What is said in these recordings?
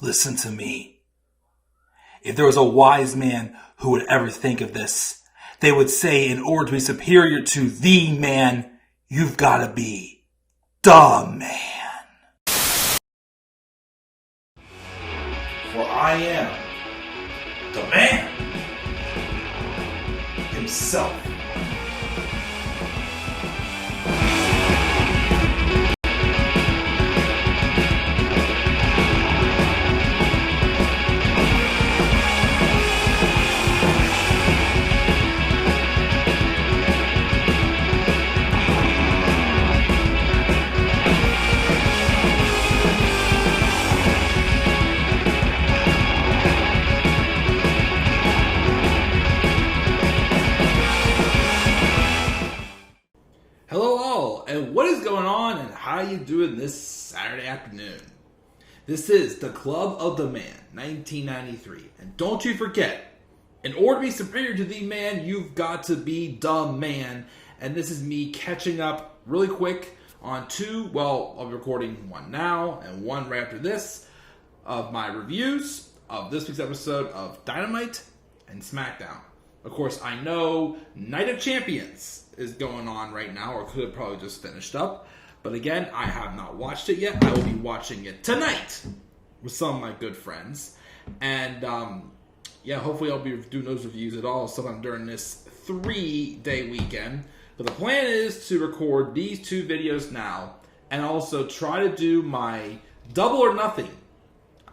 Listen to me. If there was a wise man who would ever think of this, they would say in order to be superior to the man, you've got to be the man. For I am the man himself. And what is going on and how you doing this Saturday afternoon? This is the Club of the Man, 1993. And don't you forget, in order to be superior to the man, you've got to be the man. And this is me catching up really quick on I'll be recording one now and one right after this, of my reviews of this week's episode of Dynamite and SmackDown. Of course, I know Night of Champions is going on right now, or could have probably just finished up. But again, I have not watched it yet. I will be watching it tonight with some of my good friends. And hopefully I'll be doing those reviews at all sometime during this 3-day weekend. But the plan is to record these two videos now and also try to do my Double or Nothing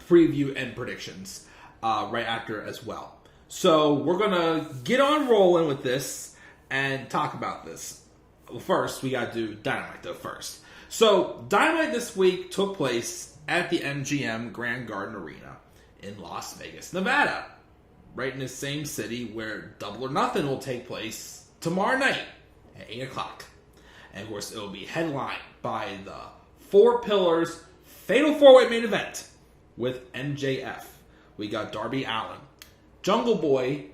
preview and predictions right after as well. So we're going to get on rolling with this and talk about this. Well, first, we got to do Dynamite, though, first. So, Dynamite this week took place at the MGM Grand Garden Arena in Las Vegas, Nevada. Right in the same city where Double or Nothing will take place tomorrow night at 8 o'clock. And, of course, it will be headlined by the Four Pillars Fatal 4-Way main event with MJF. We got Darby Allin, Jungle Boy,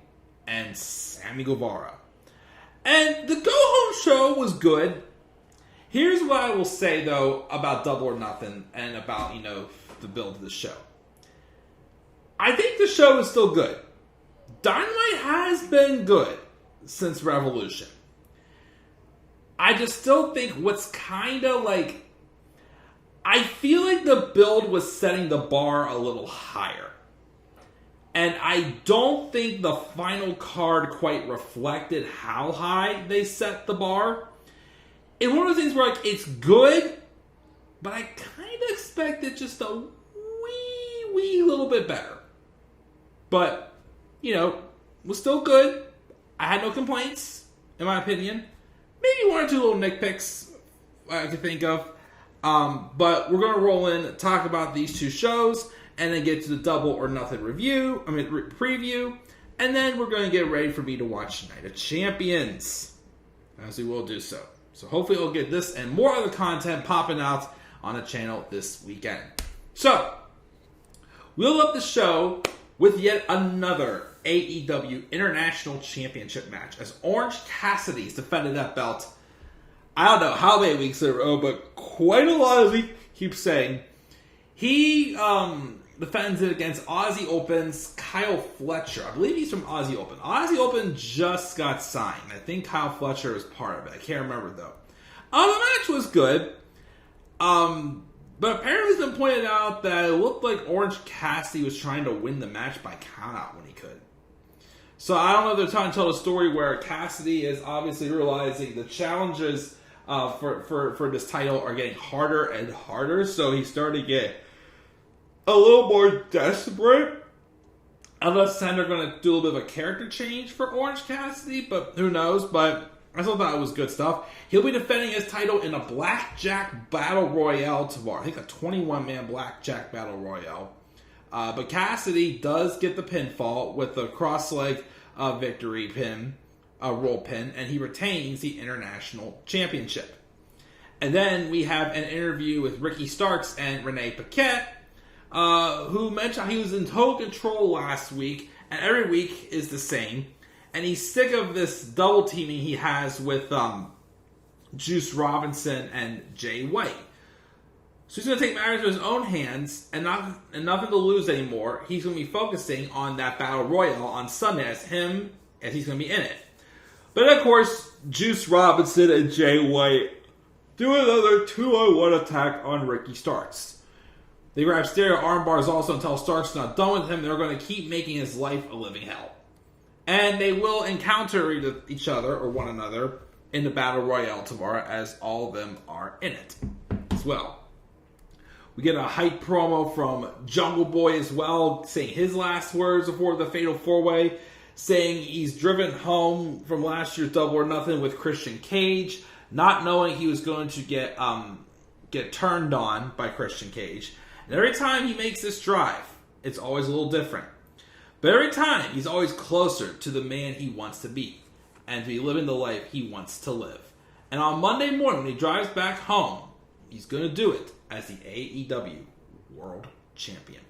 and Sammy Guevara. And the go-home show was good. Here's what I will say, though, about Double or Nothing and about, the build of the show. I think the show is still good. Dynamite has been good since Revolution. I just still think what's kind of like... I feel like the build was setting the bar a little higher. And I don't think the final card quite reflected how high they set the bar. It's one of those things where it's good, but I kind of expected just a wee little bit better. But, it was still good. I had no complaints, in my opinion. Maybe one or two little nitpicks I could think of. But we're going to roll in, talk about these two shows, and then get to the Double or Nothing preview. And then we're going to get ready for me to watch Night of Champions, as we will do so. So hopefully I'll get this and more other content popping out on the channel this weekend. So, we'll up the show with yet another AEW International Championship match, as Orange Cassidy's defended that belt. I don't know how many weeks in a row, but quite a lot, as we keep saying. He defends it against Aussie Open's Kyle Fletcher. I believe he's from Aussie Open. Aussie Open just got signed. I think Kyle Fletcher is part of it. I can't remember, though. The match was good. But apparently it's been pointed out that it looked like Orange Cassidy was trying to win the match by countout when he could. So I don't know if they're trying to tell a story where Cassidy is obviously realizing the challenges for this title are getting harder and harder. So he's starting to get a little more desperate. Unless then they're going to do a little bit of a character change for Orange Cassidy, but who knows. But I still thought it was good stuff. He'll be defending his title in a Blackjack Battle Royale tomorrow. I think a 21-man Blackjack Battle Royale. But Cassidy does get the pinfall with the cross-leg victory pin, roll pin, and he retains the International Championship. And then we have an interview with Ricky Starks and Renee Paquette, who mentioned he was in total control last week, and every week is the same. And he's sick of this double teaming he has with Juice Robinson and Jay White. So he's going to take matters in his own hands and nothing to lose anymore. He's going to be focusing on that Battle Royal on Sunday as he's going to be in it. But of course, Juice Robinson and Jay White do another 2-on-1 attack on Ricky Starks. They grab stereo armbars also until Starks is not done with him. They're going to keep making his life a living hell. And they will encounter each other or one another in the Battle Royale tomorrow, as all of them are in it as well. We get a hype promo from Jungle Boy as well, saying his last words before the Fatal 4-Way, saying he's driven home from last year's Double or Nothing with Christian Cage, not knowing he was going to get turned on by Christian Cage. And every time he makes this drive, it's always a little different. But every time, he's always closer to the man he wants to be and to be living the life he wants to live. And on Monday morning, when he drives back home, he's going to do it as the AEW World Champion.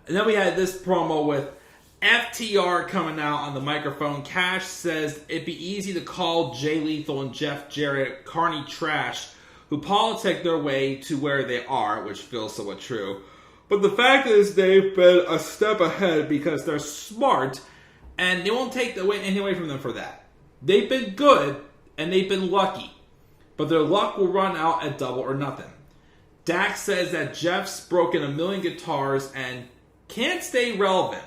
And then we had this promo with FTR coming out on the microphone. Cash says it'd be easy to call Jay Lethal and Jeff Jarrett carny trash who politic their way to where they are, which feels somewhat true. But the fact is they've been a step ahead because they're smart, and they won't take anything away from them for that. They've been good, and they've been lucky. But their luck will run out at Double or Nothing. Dax says that Jeff's broken 1 million guitars and can't stay relevant.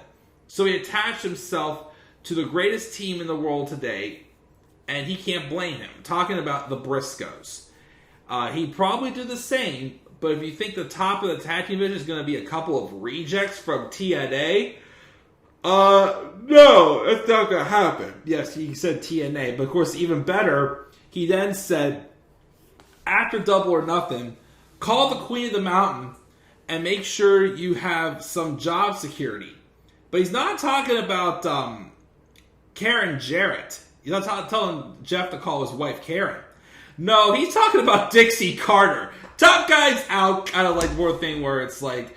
So he attached himself to the greatest team in the world today, and he can't blame him. Talking about the Briscoes. He'd probably do the same, but if you think the top of the tag team division is going to be a couple of rejects from TNA, no, it's not going to happen. Yes, he said TNA, but of course, even better, he then said, after Double or Nothing, call the Queen of the Mountain and make sure you have some job security. But he's not talking about Karen Jarrett. He's not telling Jeff to call his wife Karen. No, he's talking about Dixie Carter. Top Guy's out, kind of like more thing where it's like,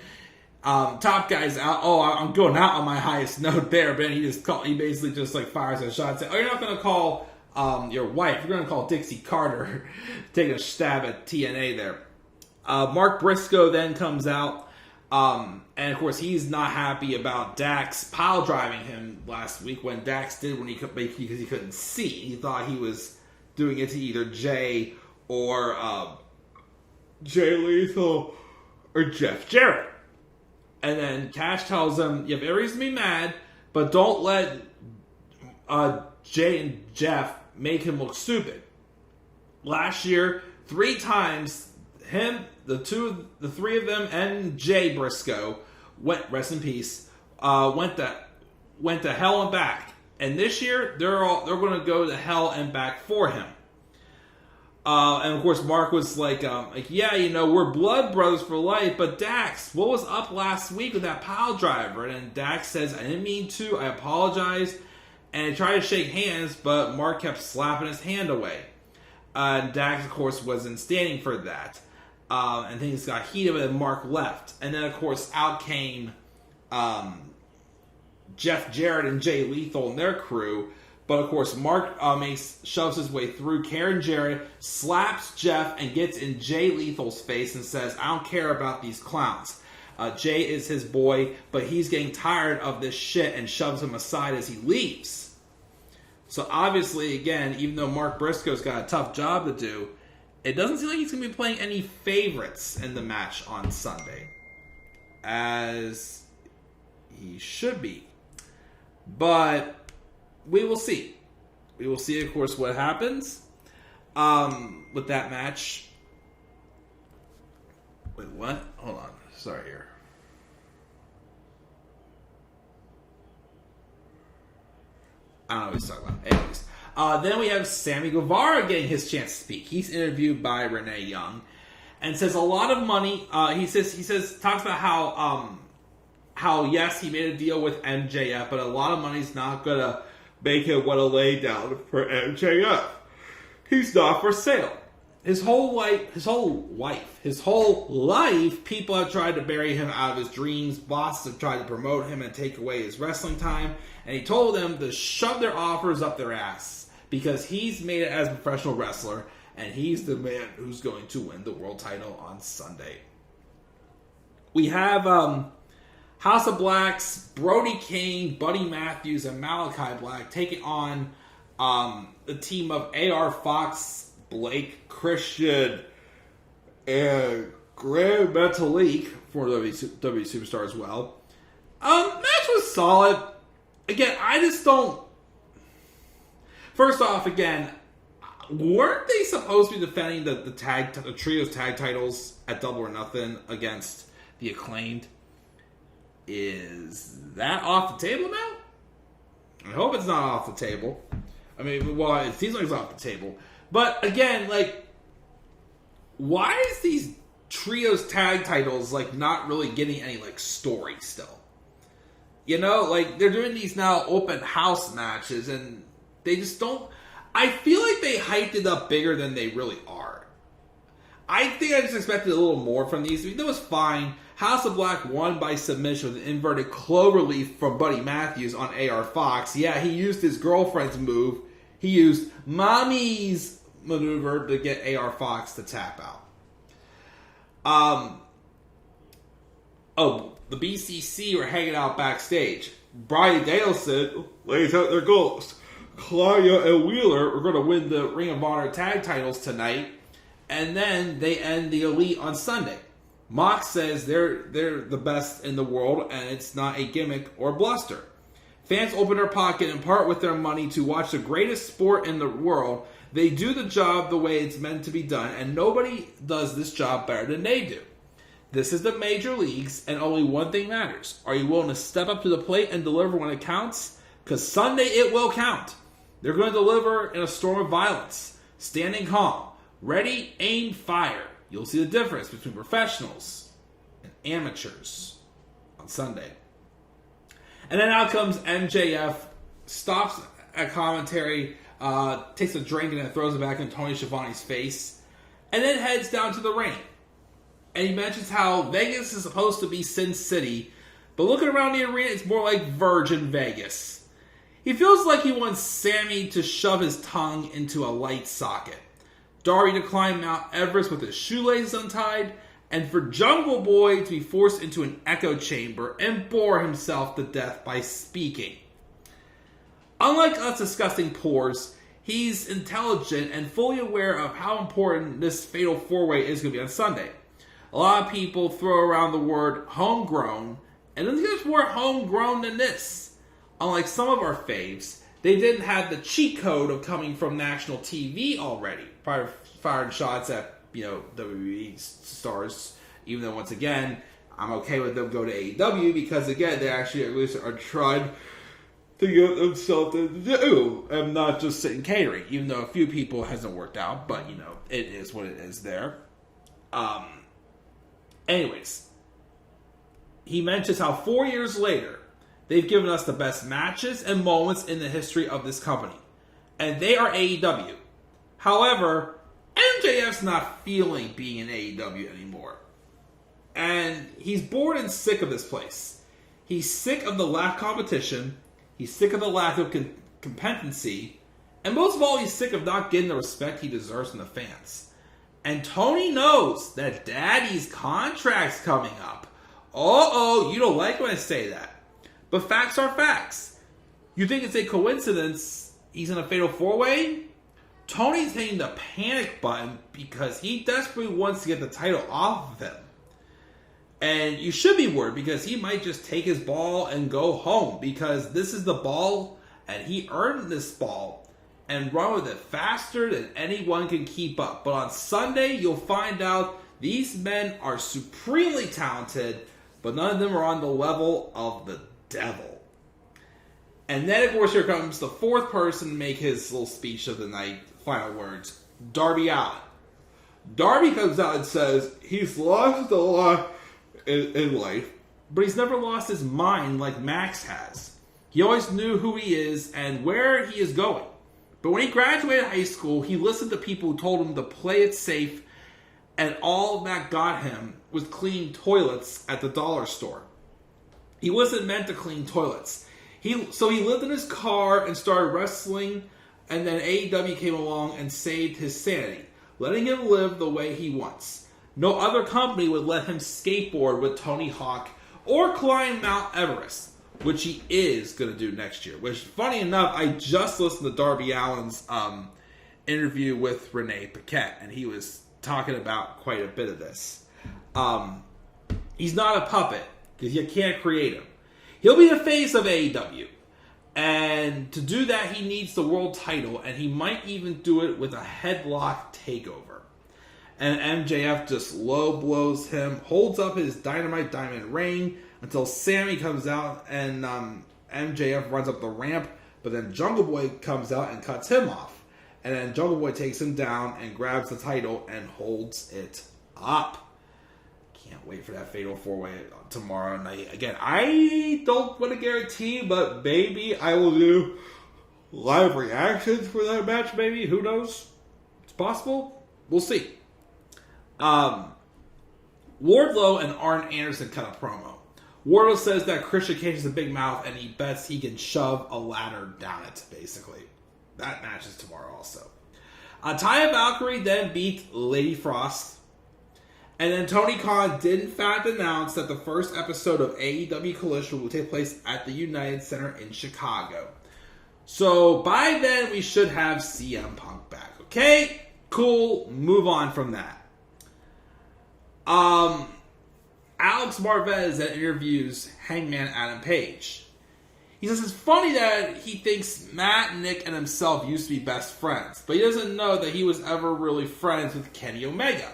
Top Guy's out. Oh, I'm going out on my highest note there. But he basically just like fires a shot and says, oh, you're not going to call your wife. You're going to call Dixie Carter. Taking a stab at TNA there. Mark Briscoe then comes out. And of course, he's not happy about Dax pile driving him last week when Dax did because he couldn't see. He thought he was doing it to either Jay or Jay Lethal or Jeff Jarrett. And then Cash tells him, you have every reason to be mad, but don't let Jay and Jeff make him look stupid. Last year, 3 times, the three of them, and Jay Briscoe rest in peace, went to hell and back. And this year, they're going to go to hell and back for him. And of course, Mark was like, yeah, we're blood brothers for life, but Dax, what was up last week with that pile driver? And Dax says, I didn't mean to, I apologize. And he tried to shake hands, but Mark kept slapping his hand away. And Dax, of course, wasn't standing for that. And things got heated, and Mark left. And then, of course, out came Jeff Jarrett and Jay Lethal and their crew. But, of course, Mark shoves his way through Karen Jarrett, slaps Jeff, and gets in Jay Lethal's face and says, I don't care about these clowns. Jay is his boy, but he's getting tired of this shit and shoves him aside as he leaves. So, obviously, again, even though Mark Briscoe's got a tough job to do, it doesn't seem like he's going to be playing any favorites in the match on Sunday. As he should be. But we will see. We will see, of course, what happens with that match. Wait, what? Hold on. Sorry here. I don't know what he's talking about. Anyways. Then we have Sammy Guevara getting his chance to speak. He's interviewed by Renee Young and says a lot of money. He talks about how yes, he made a deal with MJF, but a lot of money's not gonna make him want to lay down for MJF. He's not for sale. His whole life, people have tried to bury him out of his dreams. Bosses have tried to promote him and take away his wrestling time. And he told them to shove their offers up their ass because he's made it as a professional wrestler and he's the man who's going to win the world title on Sunday. We have House of Blacks, Brody King, Buddy Matthews, and Malachi Black taking on the team of AR Fox, Blake Christian, and Grand Metalik, former WWE superstar as well. Match was solid. Again, I just don't... First off, again, weren't they supposed to be defending the Trios tag titles at Double or Nothing against the Acclaimed? Is that off the table now? I hope it's not off the table. I mean, well, it seems like it's off the table. But again, like, why is these Trios tag titles, like, not really getting any, like, story still? You know, like, they're doing these now open house matches, and they just don't... I feel like they hyped it up bigger than they really are. I think I just expected a little more from these. I mean, that was fine. House of Black won by submission with an inverted cloverleaf from Buddy Matthews on AR Fox. Yeah, he used his girlfriend's move. He used Mommy's maneuver to get AR Fox to tap out. The BCC were hanging out backstage. Brian Danielson lays out their goals. Claudia and Wheeler are going to win the Ring of Honor tag titles tonight, and then they end the Elite on Sunday. Mox says they're the best in the world, and it's not a gimmick or bluster. Fans open their pocket and part with their money to watch the greatest sport in the world. They do the job the way it's meant to be done, and nobody does this job better than they do. This is the major leagues, and only one thing matters. Are you willing to step up to the plate and deliver when it counts? Because Sunday it will count. They're going to deliver in a storm of violence. Standing calm. Ready, aim, fire. You'll see the difference between professionals and amateurs on Sunday. And then out comes MJF, stops at commentary, takes a drink and then throws it back in Tony Schiavone's face, and then heads down to the ring. And he mentions how Vegas is supposed to be Sin City, but looking around the arena, it's more like Virgin Vegas. He feels like he wants Sammy to shove his tongue into a light socket, Darby to climb Mount Everest with his shoelaces untied, and for Jungle Boy to be forced into an echo chamber and bore himself to death by speaking. Unlike us discussing pores, he's intelligent and fully aware of how important this fatal four-way is going to be on Sunday. A lot of people throw around the word homegrown, and nothing is more homegrown than this. Unlike some of our faves, they didn't have the cheat code of coming from national TV already, firing shots at, WWE stars, even though, once again, I'm okay with them going to AEW, because, again, they actually at least are trying to get themselves to do, and not just sitting catering, even though a few people hasn't worked out, but, it is what it is there. Anyways, he mentions how 4 years later, they've given us the best matches and moments in the history of this company. And they are AEW. However, MJF's not feeling being in AEW anymore. And he's bored and sick of this place. He's sick of the lack of competition. He's sick of the lack of competency. And most of all, he's sick of not getting the respect he deserves from the fans. And Tony knows that Daddy's contract's coming up. You don't like when I say that. But facts are facts. You think it's a coincidence he's in a fatal four-way? Tony's hitting the panic button because he desperately wants to get the title off of him. And you should be worried because he might just take his ball and go home, because this is the ball and he earned this ball and run with it faster than anyone can keep up. But on Sunday, you'll find out these men are supremely talented, but none of them are on the level of the devil. And then, of course, here comes the fourth person to make his little speech of the night, final words, Darby Allin. Darby comes out and says he's lost a lot in life, but he's never lost his mind like Max has. He always knew who he is and where he is going. But when he graduated high school, he listened to people who told him to play it safe, and all that got him was clean toilets at the dollar store. He wasn't meant to clean toilets. So he lived in his car and started wrestling, and then AEW came along and saved his sanity. letting him live the way he wants. No other company would let him skateboard with Tony Hawk or climb Mount Everest, which he is going to do next year. Which, funny enough, I just listened to Darby Allin's interview with Renee Paquette, and he was talking about quite a bit of this. He's not a puppet, because you can't create him. He'll be the face of AEW. And to do that, he needs the world title, and he might even do it with a headlock takeover. And MJF just low blows him, holds up his Dynamite Diamond ring until Sammy comes out, and MJF runs up the ramp, but then Jungle Boy comes out and cuts him off. And then Jungle Boy takes him down and grabs the title and holds it up. Can't wait for that Fatal 4-Way tomorrow night. Again, I don't want to guarantee, but maybe I will do live reactions for that match, maybe. Who knows? It's possible. We'll see. Wardlow and Arn Anderson cut a promo. Wardlow says that Christian Cage has a big mouth, and he bets he can shove a ladder down it, basically. That match is tomorrow also. Taya Valkyrie then beat Lady Frost. And then Tony Khan did in fact announce that the first episode of AEW Collision will take place at the United Center in Chicago. So by then we should have CM Punk back. Okay? Cool. Move on from that. Alex Marvez that interviews Hangman Adam Page. He says it's funny that he thinks Matt, Nick, and himself used to be best friends, but he doesn't know that he was ever really friends with Kenny Omega.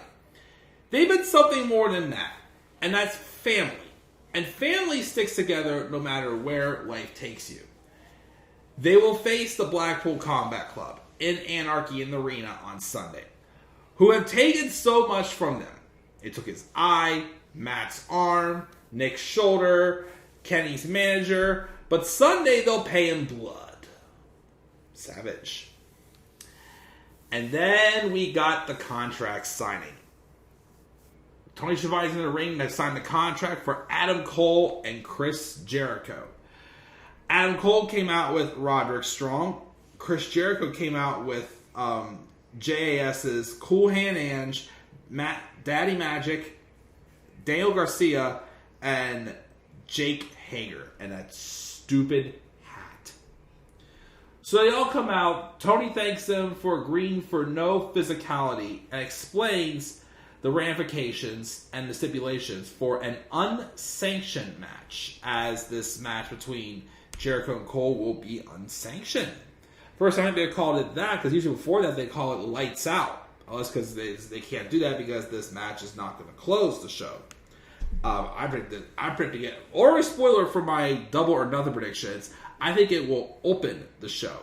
They've been something more than that, and that's family. And family sticks together no matter where life takes you. They will face the Blackpool Combat Club in Anarchy in the Arena on Sunday, who have taken so much from them. They took his eye, Matt's arm, Nick's shoulder, Kenny's manager, but Sunday they'll pay in blood. Savage. And then we got the contract signing. Tony Schiavone's in the ring that signed the contract for Adam Cole and Chris Jericho. Adam Cole came out with Roderick Strong. Chris Jericho came out with JAS's Cool Hand Ange, Daddy Magic, Daniel Garcia, and Jake Hager. And that stupid hat. So they all come out. Tony thanks them for agreeing for no physicality and explains the ramifications and the stipulations for an unsanctioned match, as this match between Jericho and Cole will be unsanctioned. First time they called it that, because usually before that they call it Lights Out. Oh, that's because they can't do that because this match is not going to close the show. I predict again, or a spoiler for my double or nothing predictions, I think it will open the show.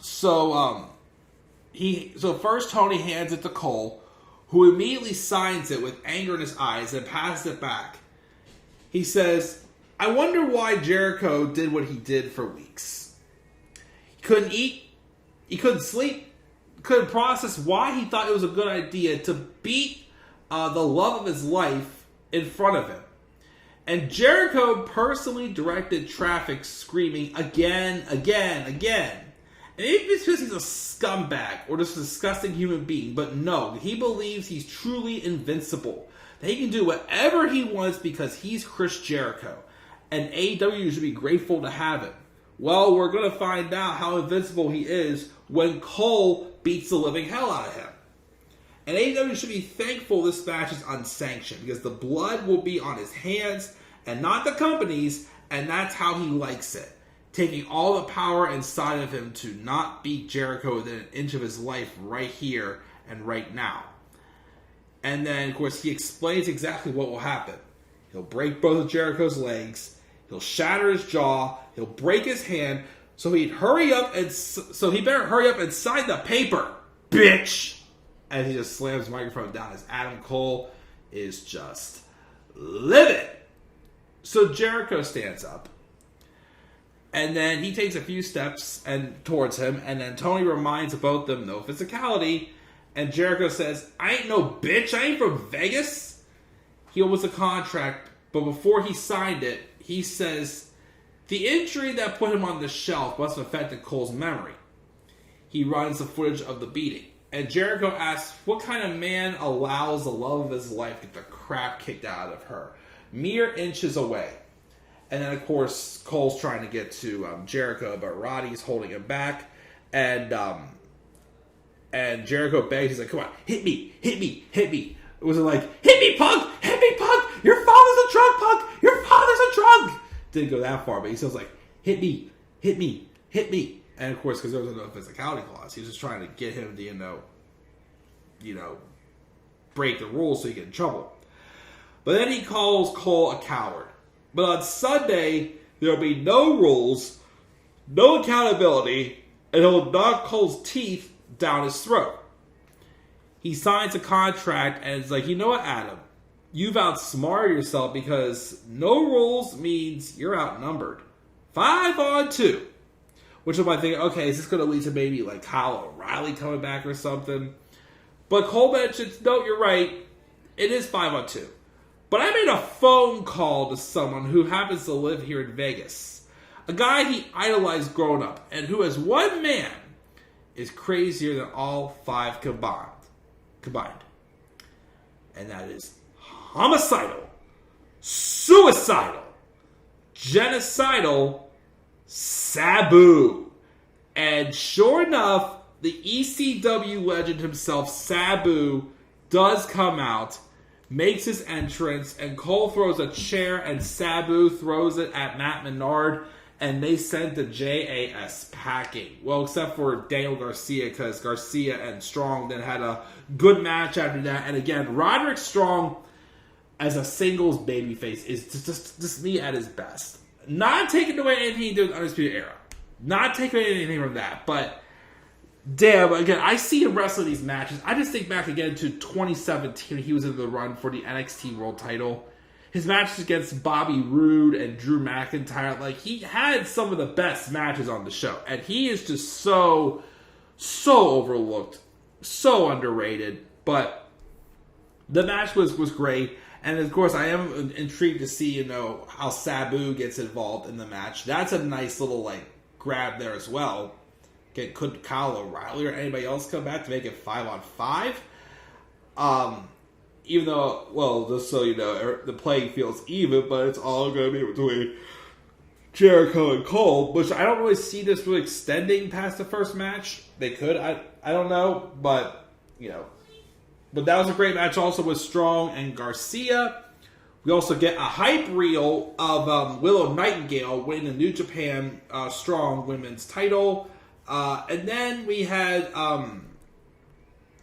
So first Tony hands it to Cole, who immediately signs it with anger in his eyes and passes it back. He says, I wonder why Jericho did what he did for weeks. He couldn't eat, he couldn't sleep, couldn't process why he thought it was a good idea to beat the love of his life in front of him. And Jericho personally directed traffic, screaming again. And maybe it's because he's a scumbag or just a disgusting human being, but no, he believes he's truly invincible. That he can do whatever he wants because he's Chris Jericho. And AEW should be grateful to have him. Well, we're going to find out how invincible he is when Cole beats the living hell out of him. And AEW should be thankful this match is unsanctioned because the blood will be on his hands and not the company's, and that's how he likes it. Taking all the power inside of him to not beat Jericho within an inch of his life right here and right now. And then, of course, he explains exactly what will happen. He'll break both of Jericho's legs. He'll shatter his jaw. He'll break his hand. So he better hurry up and sign the paper, bitch. And he just slams the microphone down as Adam Cole is just livid. So Jericho stands up. And then he takes a few steps towards him. And then Tony reminds both of them, no physicality. And Jericho says, I ain't no bitch. I ain't from Vegas. He owns a contract. But before he signed it, he says, the injury that put him on the shelf must have affected Cole's memory. he runs the footage of the beating. And Jericho asks, what kind of man allows the love of his life to get the crap kicked out of her? Mere inches away. And then, of course, Cole's trying to get to Jericho, but Roddy's holding him back. And Jericho begs, he's like, come on, hit me, hit me, hit me. It wasn't like, hit me, punk, your father's a drunk, punk, your father's a drunk. Didn't go that far, but he still was like, hit me, hit me, hit me. And, of course, because there was no physicality clause, he was just trying to get him to, break the rules so he get in trouble. But then he calls Cole a coward. But on Sunday, there'll be no rules, no accountability, and he'll knock Cole's teeth down his throat. He signs a contract and it's like, you know what, Adam? You've outsmarted yourself because no rules means you're outnumbered. 5-on-2. Which I might think, okay, is this going to lead to maybe like Kyle O'Reilly coming back or something? But Cole mentions, no, you're right. It is 5-on-2. But I made a phone call to someone who happens to live here in Vegas. A guy he idolized growing up and who as one man is crazier than all 5 combined. And that is homicidal, suicidal, genocidal, Sabu. And sure enough, the ECW legend himself, Sabu, does come out, makes his entrance, and Cole throws a chair and Sabu throws it at Matt Menard, and they send the JAS packing. Well, except for Daniel Garcia, because Garcia and Strong then had a good match after that. And again, Roderick Strong as a singles babyface is just me at his best. Not taking away anything he did with Undisputed Era. Not taking away anything from that. But, damn, again, I see him wrestling these matches. I just think back again to 2017 when he was in the run for the NXT World title. His matches against Bobby Roode and Drew McIntyre, like, he had some of the best matches on the show. And he is just so overlooked, so underrated. But the match was great. And, of course, I am intrigued to see, how Sabu gets involved in the match. That's a nice little, grab there as well. Okay, could Kyle O'Reilly or anybody else come back to make it 5-on-5? Even though, well, just so you know, the playing field's even, but it's all going to be between Jericho and Cole, which I don't really see this really extending past the first match. They could, I don't know, but, But that was a great match also with Strong and Garcia. We also get a hype reel of Willow Nightingale winning the New Japan Strong Women's title. And then we had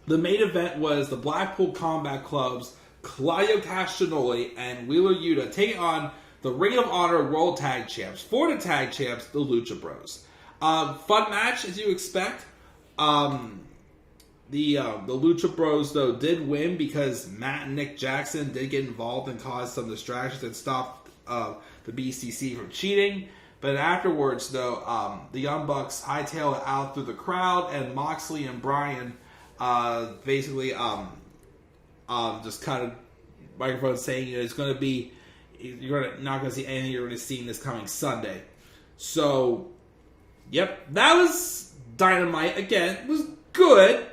the main event was the Blackpool Combat Club's Claudio Castagnoli and Wheeler Yuta taking on the Ring of Honor World Tag Champs. For the Tag Champs, the Lucha Bros. Fun match, as you expect. The Lucha Bros, though, did win because Matt and Nick Jackson did get involved and caused some distractions and stopped the BCC from cheating. But afterwards, though, the Young Bucks hightailed it out through the crowd, and Moxley and Bryan basically just kind of microphone saying it's going to be, you're not going to see anything you're going to see in this coming Sunday. So, yep, that was Dynamite. Again, it was good.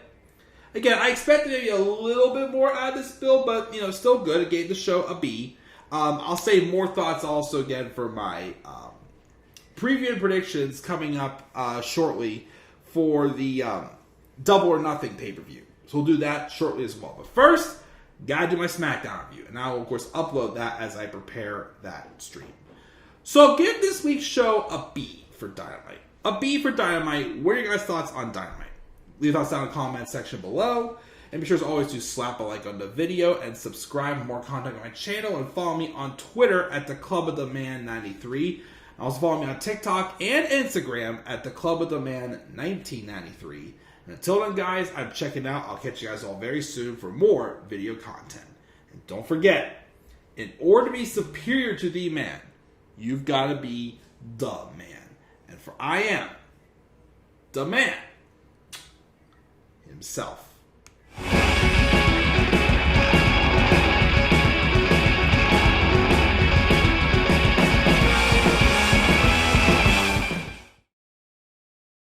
Again, I expected maybe a little bit more out of this build, but, still good. It gave the show a B. I'll say more thoughts also again for my preview and predictions coming up shortly for the Double or Nothing pay-per-view. So we'll do that shortly as well. But first, gotta do my SmackDown review. And I will, of course, upload that as I prepare that stream. So give this week's show a B for Dynamite. A B for Dynamite. What are your guys' thoughts on Dynamite? Leave thoughts down in the comment section below. And be sure as always to slap a like on the video and subscribe for more content on my channel. And follow me on Twitter at TheClubOfTheMan93. Also follow me on TikTok and Instagram at TheClubOfTheMan1993. And until then, guys, I'm checking out. I'll catch you guys all very soon for more video content. And don't forget, in order to be superior to the man, you've got to be the man. And for I am the man himself.